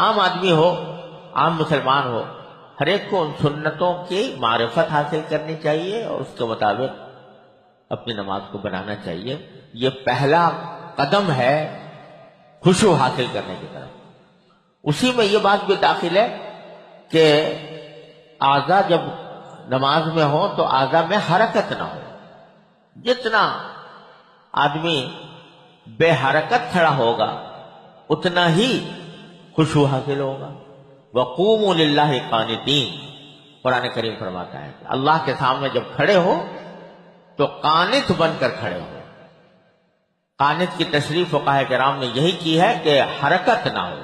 عام آدمی ہو، عام مسلمان ہو، ہر ایک کو ان سنتوں کی معرفت حاصل کرنی چاہیے اور اس کے مطابق اپنی نماز کو بنانا چاہیے۔ یہ پہلا قدم ہے خشوع حاصل کرنے کی طرف۔ اسی میں یہ بات بھی داخل ہے کہ اعضاء جب نماز میں ہو تو اعضاء میں حرکت نہ ہو۔ جتنا آدمی بے حرکت کھڑا ہوگا اتنا ہی خشوع حاصل ہوگا۔ وَقُومُوا لِلَّهِ قَانِتِينَ، قرآن کریم فرماتا ہے کہ اللہ کے سامنے جب کھڑے ہو تو قانت بن کر کھڑے ہو۔ قانت کی تشریح فقہاء کرام نے یہی کی ہے کہ حرکت نہ ہو۔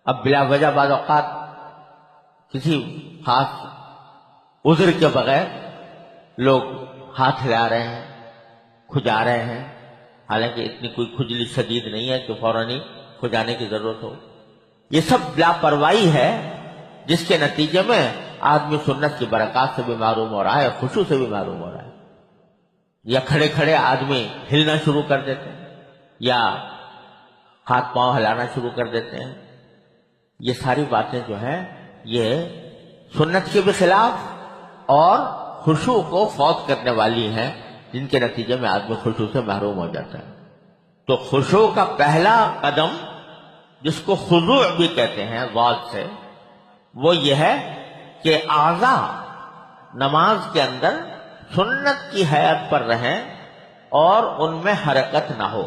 اب بلا وجہ بعض اوقات کسی خاص عذر کے بغیر لوگ ہاتھ ہلا رہے ہیں، کھجا رہے ہیں، حالانکہ اتنی کوئی کھجلی شدید نہیں ہے کہ فوراً ہی کھجانے کی ضرورت ہو۔ یہ سب لاپرواہی ہے جس کے نتیجے میں آدمی سنت کی برکات سے بھی معروم ہو رہا ہے، خشوع سے بھی معروم ہو رہا ہے۔ یا کھڑے کھڑے آدمی ہلنا شروع کر دیتے ہیں یا ہاتھ پاؤں ہلانا شروع کر دیتے ہیں۔ یہ ساری باتیں جو ہیں یہ سنت کے بھی خلاف اور خشوع کو فوت کرنے والی ہیں، جن کے نتیجے میں آدمی خشوع سے محروم ہو جاتا ہے۔ تو خشوع کا پہلا قدم، جس کو خضوع بھی کہتے ہیں ضاد سے، وہ یہ ہے کہ اعضاء نماز کے اندر سنت کی حیات پر رہیں اور ان میں حرکت نہ ہو۔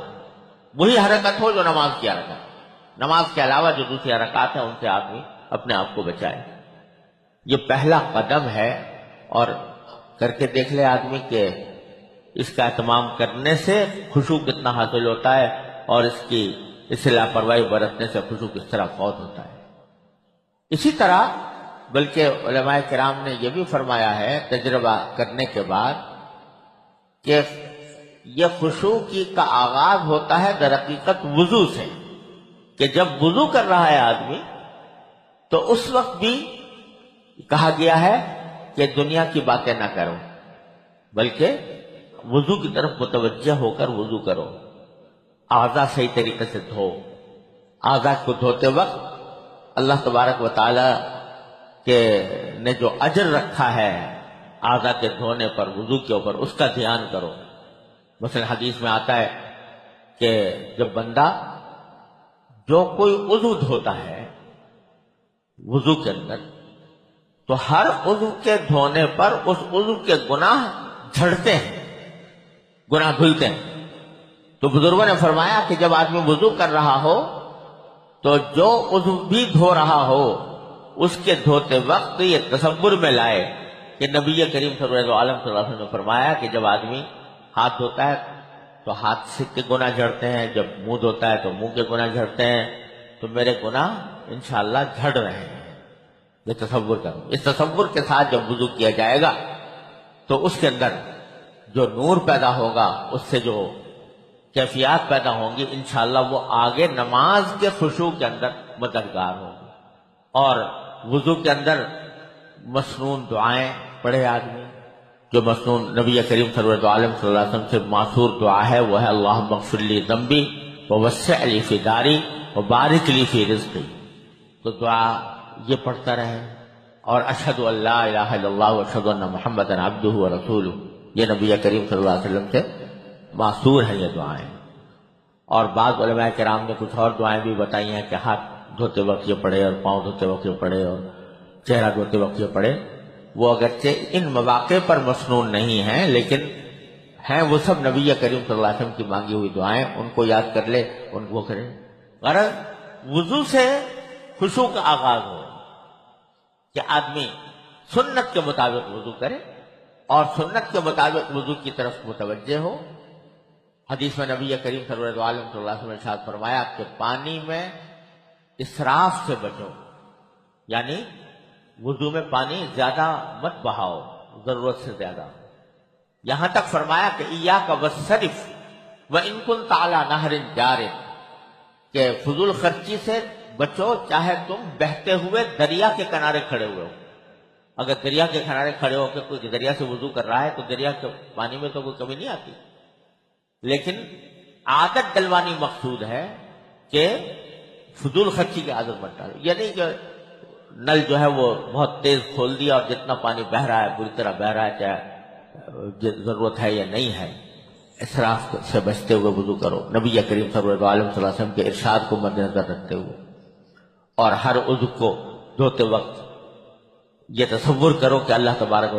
وہی حرکت ہو جو نماز کی حرکت۔ نماز کے علاوہ جو دوسری حرکات ہیں ان سے آدمی اپنے آپ کو بچائے۔ یہ پہلا قدم ہے، اور کر کے دیکھ لے آدمی کہ اس کا اہتمام کرنے سے خشوع کتنا حاصل ہوتا ہے اور اس سے لاپرواہی برتنے سے خشوع کس طرح فوت ہوتا ہے۔ اسی طرح بلکہ علماء کرام نے یہ بھی فرمایا ہے تجربہ کرنے کے بعد کہ یہ خشوع کا آغاز ہوتا ہے در حقیقت وضو سے، کہ جب وضو کر رہا ہے آدمی تو اس وقت بھی کہا گیا ہے کہ دنیا کی باتیں نہ کرو، بلکہ وضو کی طرف متوجہ ہو کر وضو کرو، اعضاء صحیح طریقے سے دھو۔ اعضاء کو دھوتے وقت اللہ تبارک و تعالی نے جو اجر رکھا ہے اعضاء کے دھونے پر، وضو کے اوپر، اس کا دھیان کرو۔ مثلا حدیث میں آتا ہے کہ جب بندہ جو کوئی عضو دھوتا ہے وضو کے اندر، تو ہر عضو کے دھونے پر اس عضو کے گناہ جھڑتے ہیں، گناہ دھلتے ہیں۔ تو بزرگوں نے فرمایا کہ جب آدمی وضو کر رہا ہو تو جو عضو بھی دھو رہا ہو اس کے دھوتے وقت یہ تصور میں لائے کہ نبی کریم صلی اللہ علیہ وسلم نے فرمایا کہ جب آدمی ہاتھ دھوتا ہے تو ہاتھ سے کے گناہ جھڑتے ہیں، جب منہ دھوتا ہے تو منہ کے گناہ جھڑتے ہیں، تو میرے گناہ انشاءاللہ جھڑ رہے ہیں۔ یہ تصور کرو۔ اس تصور کے ساتھ جب وضو کیا جائے گا تو اس کے اندر جو نور پیدا ہوگا، اس سے جو کیفیات پیدا ہوں گی، انشاءاللہ وہ آگے نماز کے خشوع کے اندر مددگار ہوگی۔ اور وضو کے اندر مسنون دعائیں پڑھے آدمی، جو مسنون نبی کریم صلی اللہ علیہ وسلم سے ماثور دعا ہے وہ ہے اللہم اغفر لی ذنبی ووسع لی فی داری وبارک لی فی رزقی۔ تو دعا یہ پڑھتا رہے، اور اشہد ان لا الہ الا اللہ واشہد ان محمدا عبدہ ورسولہ، یہ نبی کریم صلی اللہ علیہ وسلم سے ماثور ہیں یہ دعائیں۔ اور بعض علماء کرام نے کچھ اور دعائیں بھی بتائی ہیں کہ ہاتھ دھوتے وقت یہ پڑھے اور پاؤں دھوتے وقت یہ پڑھے اور چہرہ دھوتے وقت یہ پڑھے۔ وہ اگرچہ ان مواقع پر مسنون نہیں ہیں لیکن ہیں وہ سب نبی کریم صلی اللہ علیہ وسلم کی مانگی ہوئی دعائیں، ان کو یاد کر لے، ان کو کرے۔ غرض وضو سے خشوع کا آغاز ہو کہ آدمی سنت کے مطابق وضو کرے اور سنت کے مطابق وضو کی طرف متوجہ ہو۔ حدیث میں نبی کریم صلی اللہ علیہ وسلم نے ارشاد فرمایا کہ پانی میں اسراف سے بچو، یعنی وضو میں پانی زیادہ مت بہاؤ، ضرورت سے زیادہ۔ یہاں تک فرمایا کہ ایاک والسرف وان کنت علی نہر جار، کہ فضول خرچی سے بچو چاہے تم بہتے ہوئے دریا کے کنارے کھڑے ہوئے ہو۔ اگر دریا کے کنارے کھڑے ہو کے کوئی دریا سے وضو کر رہا ہے تو دریا کے پانی میں تو کوئی کمی نہیں آتی، لیکن عادت ڈلوانی مقصود ہے کہ فضول خرچی کی عادت مت ڈالو. یہ نہیں کہ نل جو ہے وہ بہت تیز کھول دیا اور جتنا پانی بہ رہا ہے بری طرح بہ رہا ہے، چاہے ضرورت ہے یا نہیں ہے. اسراف سے بچتے ہوئے وضو کرو، نبی کریم صلی اللہ علیہ وسلم کے ارشاد کو مد نظر رکھتے ہوئے. اور ہر عضو کو دھوتے وقت یہ تصور کرو کہ اللہ تبارک و